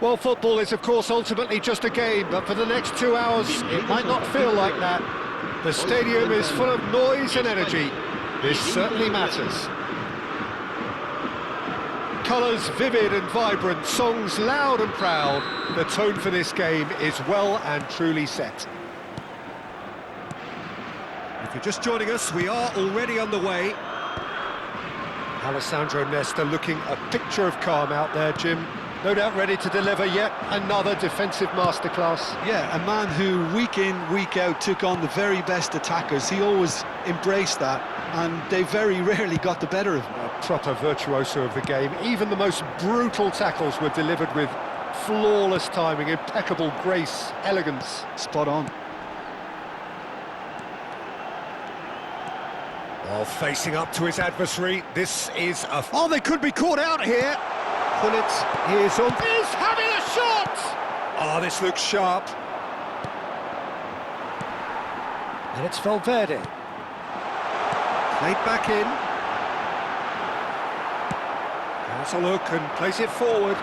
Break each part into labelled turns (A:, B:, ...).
A: Well, football is, of course, ultimately just a game, but for the next 2 hours, it might not feel like that. The stadium is full of noise and energy. This certainly matters. Colours vivid and vibrant, songs loud and proud. The tone for this game is well and truly set. If you're just joining us, we are already underway. Alessandro Nesta looking a picture of calm out there, Jim. No doubt ready to deliver yet another defensive masterclass.
B: Yeah, a man who week in, week out took on the very best attackers. He always embraced that, and they very rarely got the better of him.
A: A proper virtuoso of the game. Even the most brutal tackles were delivered with flawless timing, impeccable grace, elegance.
B: Spot on.
A: While facing up to his adversary, this is a... Oh, they could be caught out here! Gullit is on... He's having a shot! Oh, this looks sharp. And it's Valverde. Played back in. Has a look and plays it forward.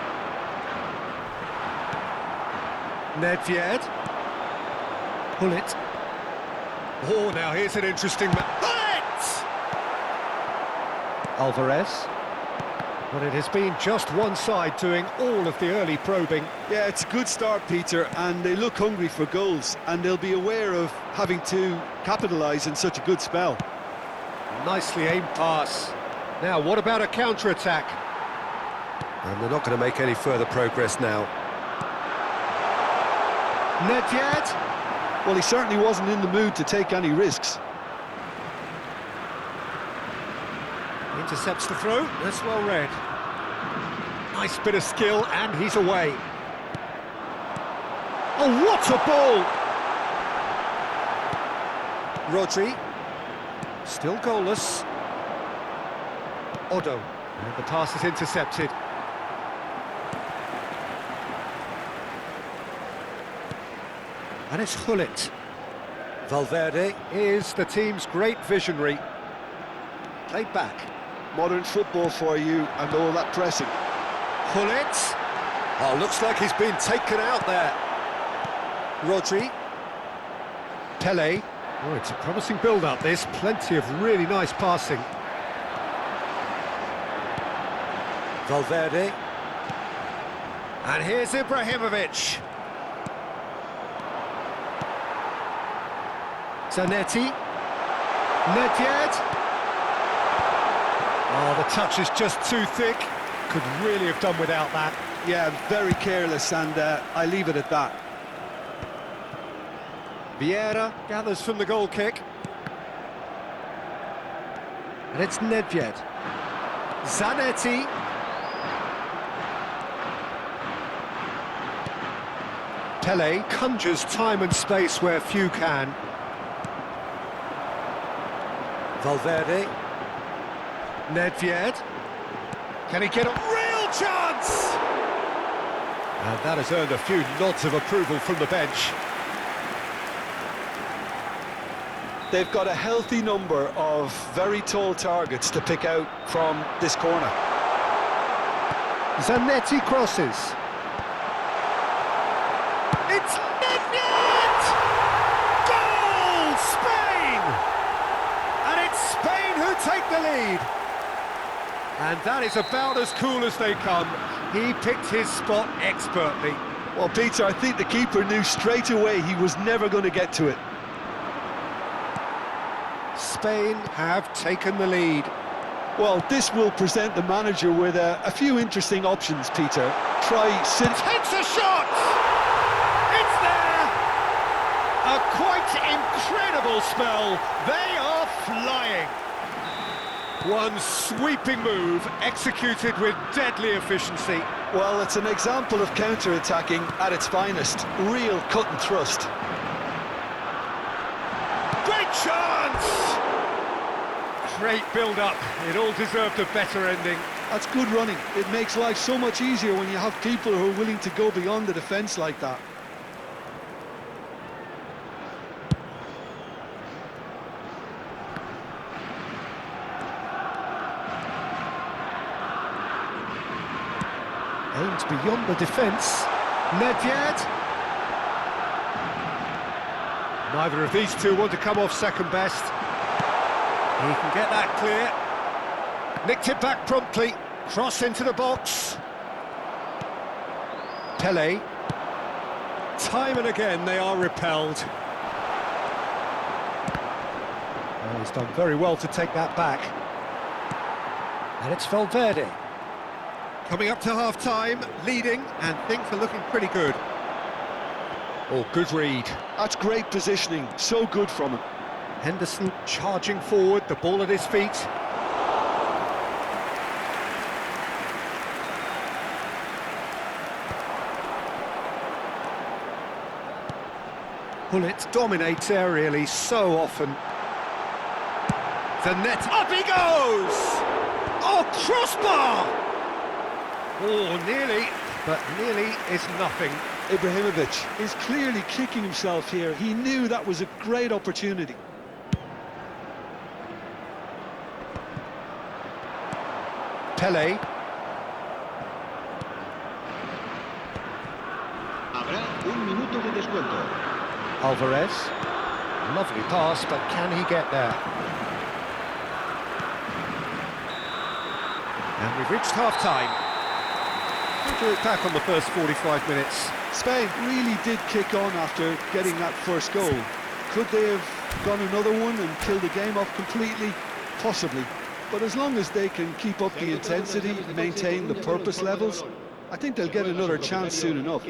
A: Nedved. Gullit. Oh, now here's an interesting... Gullit! Alvarez. But it has been just one side doing all of the early probing.
B: Yeah, it's a good start, Peter, and they look hungry for goals, and they'll be aware of having to capitalise in such a good spell.
A: Nicely aimed pass. Now, what about a counter-attack? And they're not going to make any further progress now. Nedved.
B: Well, he certainly wasn't in the mood to take any risks.
A: Intercepts the throw, that's well read. Nice bit of skill, and he's away. Oh, what a ball! Rodri, still goalless. Odo, and the pass is intercepted. And it's Gullit. Valverde is the team's great visionary. Played back.
B: Modern football for you, and all that pressing.
A: Gullit. Oh, looks like he's been taken out there. Rodri. Pele. Oh, it's a promising build-up, this. Plenty of really nice passing. Valverde. And here's Ibrahimovic. Zanetti. Nedved. Oh, the touch is just too thick. Could really have done without that.
B: Yeah, very careless, and I leave it at that.
A: Vieira gathers from the goal kick. And it's Nedved. Zanetti. Pele conjures time and space where few can. Valverde. Nedved. Can he get a real chance? And that has earned a few nods of approval from the bench.
B: They've got a healthy number of very tall targets to pick out from this corner.
A: Zanetti crosses. It's Nedved! Goal! Spain! And it's Spain who take the lead. And that is about as cool as they come. He picked his spot expertly.
B: Well, Peter, I think the keeper knew straight away he was never going to get to it.
A: Spain have taken the lead.
B: Well, this will present the manager with a few interesting options, Peter. Try
A: Takes a shot! It's there! A quite incredible spell. They are flying. One sweeping move, executed with deadly efficiency.
B: Well, it's an example of counter-attacking at its finest. Real cut and thrust.
A: Great chance! Great build-up. It all deserved a better ending.
B: That's good running. It makes life so much easier when you have people who are willing to go beyond the defence like that.
A: Aims beyond the defence. Nedved. Neither of these two want to come off second best. He can get that clear. Nicked it back promptly. Cross into the box. Pele. Time and again they are repelled. Oh, he's done very well to take that back. And it's Valverde. Coming up to half-time, leading, and things are looking pretty good. Oh, good read.
B: That's great positioning. So good from him.
A: Henderson charging forward, the ball at his feet. Gullit dominates aerially so often. The net, up he goes! Oh, crossbar! Oh, nearly, but nearly is nothing.
B: Ibrahimovic is clearly kicking himself here. He knew that was a great opportunity.
A: Pele.
C: Habrá un minuto de descuento.
A: Alvarez. Lovely pass, but can he get there? And we've reached half-time. How do you look back on the first 45 minutes?
B: Spain really did kick on after getting that first goal. Could they have gone another one and killed the game off completely? Possibly. But as long as they can keep up the intensity, maintain the purpose levels, I think they'll get another chance soon enough.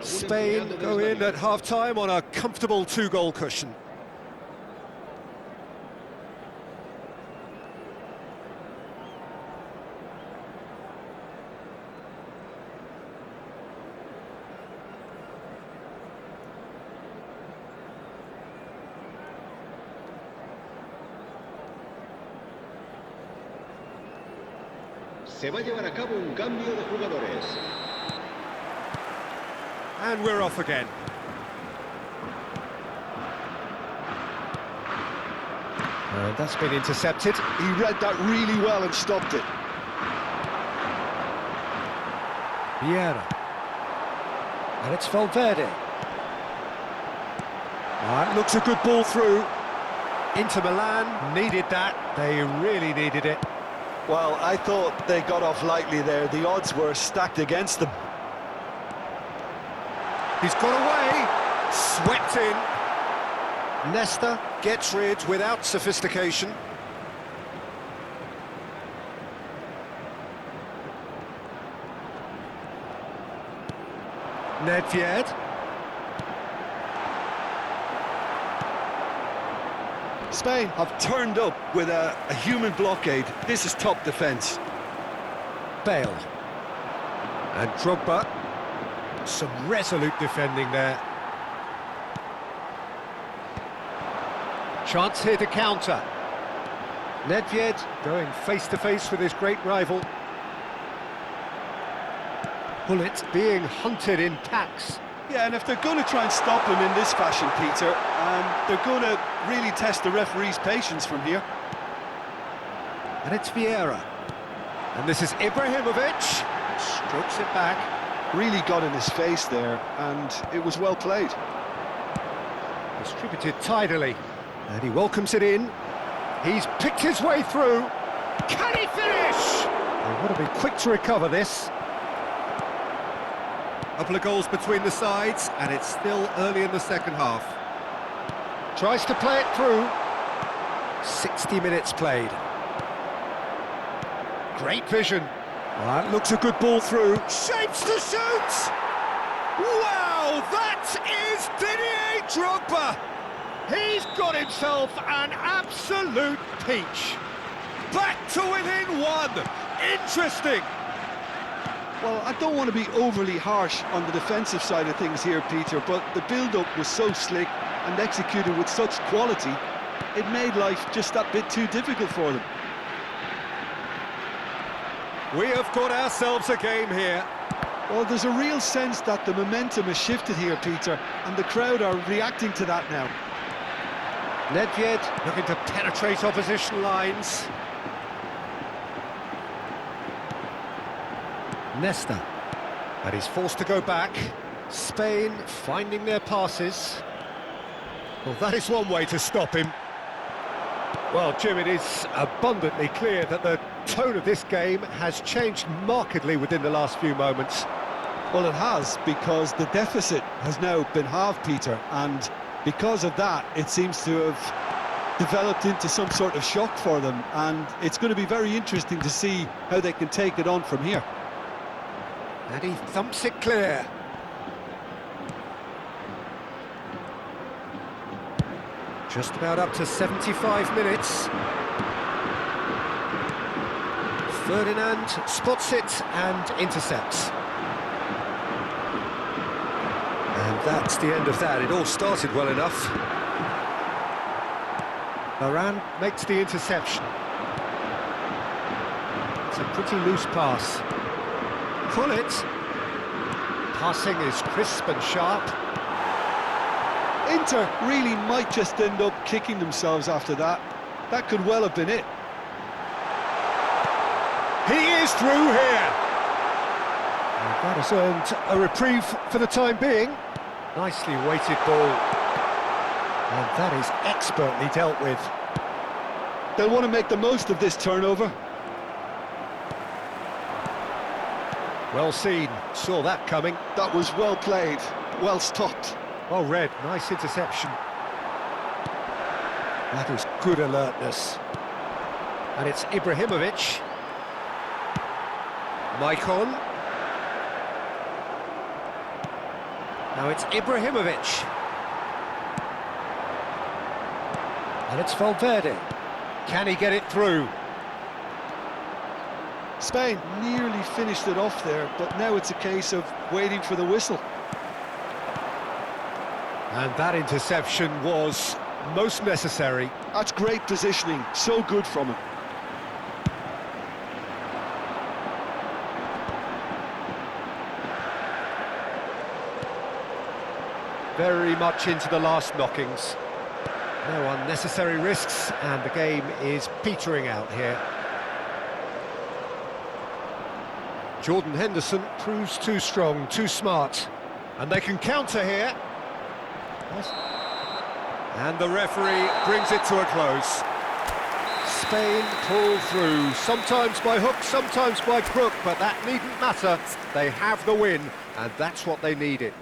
A: Spain go in at half-time on a comfortable two-goal cushion.
C: Se va a llevar a cabo un cambio de jugadores.
A: And we're off again. And that's been intercepted.
B: He read that really well and stopped it.
A: Vieira. And it's Valverde. That looks a good ball through. Inter Milan needed that. They really needed it.
B: Well, I thought they got off lightly there. The odds were stacked against them.
A: He's got away. Swept in. Nesta gets rid without sophistication. Nedved.
B: Spain have turned up with a human blockade. This is top defence.
A: Bale. And Drogba. Some resolute defending there. Chance here to counter. Nedved going face-to-face with his great rival. Gullit being hunted in packs.
B: Yeah, and if they're going to try and stop him in this fashion, Peter, they're going to really test the referee's patience from here.
A: And it's Vieira. And this is Ibrahimovic. Strokes it back.
B: Really got in his face there, and it was well played.
A: Distributed tidily. And he welcomes it in. He's picked his way through. Can he finish? They would have been quick to recover this.
D: A couple of goals between the sides, and it's still early in the second half.
A: Tries to play it through. 60 minutes played. Great vision.
B: That looks a good ball through.
A: Shapes to shoot! Wow, that is Didier Drogba! He's got himself an absolute peach. Back to within one. Interesting.
B: Well, I don't want to be overly harsh on the defensive side of things here, Peter, but the build-up was so slick and executed with such quality, it made life just that bit too difficult for them.
D: We have got ourselves a game here.
B: Well, there's a real sense that the momentum has shifted here, Peter, and the crowd are reacting to that now.
A: Nedved looking to penetrate opposition lines. Nesta, and he's forced to go back. Spain finding their passes. Well, that is one way to stop him. Well, Jim, it is abundantly clear that the tone of this game has changed markedly within the last few moments.
B: Well, it has, because the deficit has now been halved, Peter, and because of that, it seems to have developed into some sort of shock for them, and it's going to be very interesting to see how they can take it on from here.
A: And he thumps it clear. Just about up to 75 minutes. Ferdinand spots it and intercepts. And that's the end of that. It all started well enough. Varane makes the interception. It's a pretty loose pass. Gullit. Passing is crisp and sharp.
B: Inter really might just end up kicking themselves after that. That could well have been it.
A: He is through here. And that has earned a reprieve for the time being. Nicely weighted ball. And that is expertly dealt with.
B: They'll want to make the most of this turnover.
A: Well seen, saw that coming.
B: That was well played, well stopped.
A: Well read, nice interception. That is good alertness. And it's Ibrahimovic. Maicon. Now it's Ibrahimovic. And it's Valverde. Can he get it through?
B: Spain nearly finished it off there, but now it's a case of waiting for the whistle.
A: And that interception was most necessary.
B: That's great positioning, so good from him.
A: Very much into the last knockings. No unnecessary risks, and the game is petering out here. Jordan Henderson proves too strong, too smart. And they can counter here. And the referee brings it to a close. Spain pull through, sometimes by hook, sometimes by crook, but that needn't matter. They have the win, and that's what they needed.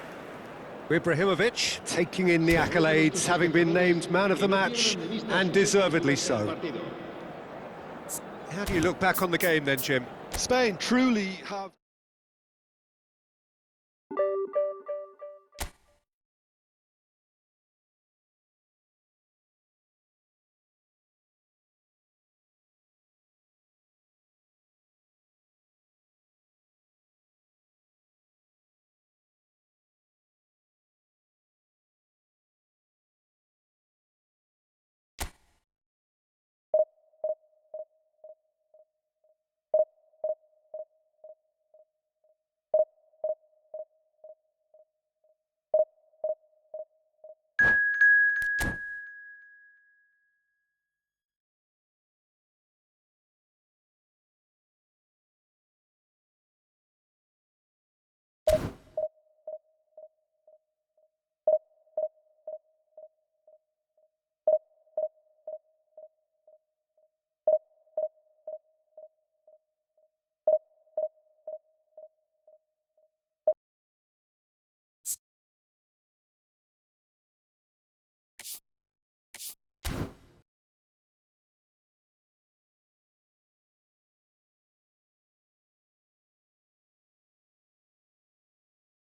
A: Ibrahimovic taking in the accolades, having been named man of the match, and deservedly so. How do you look back on the game then, Jim?
B: Spain truly have...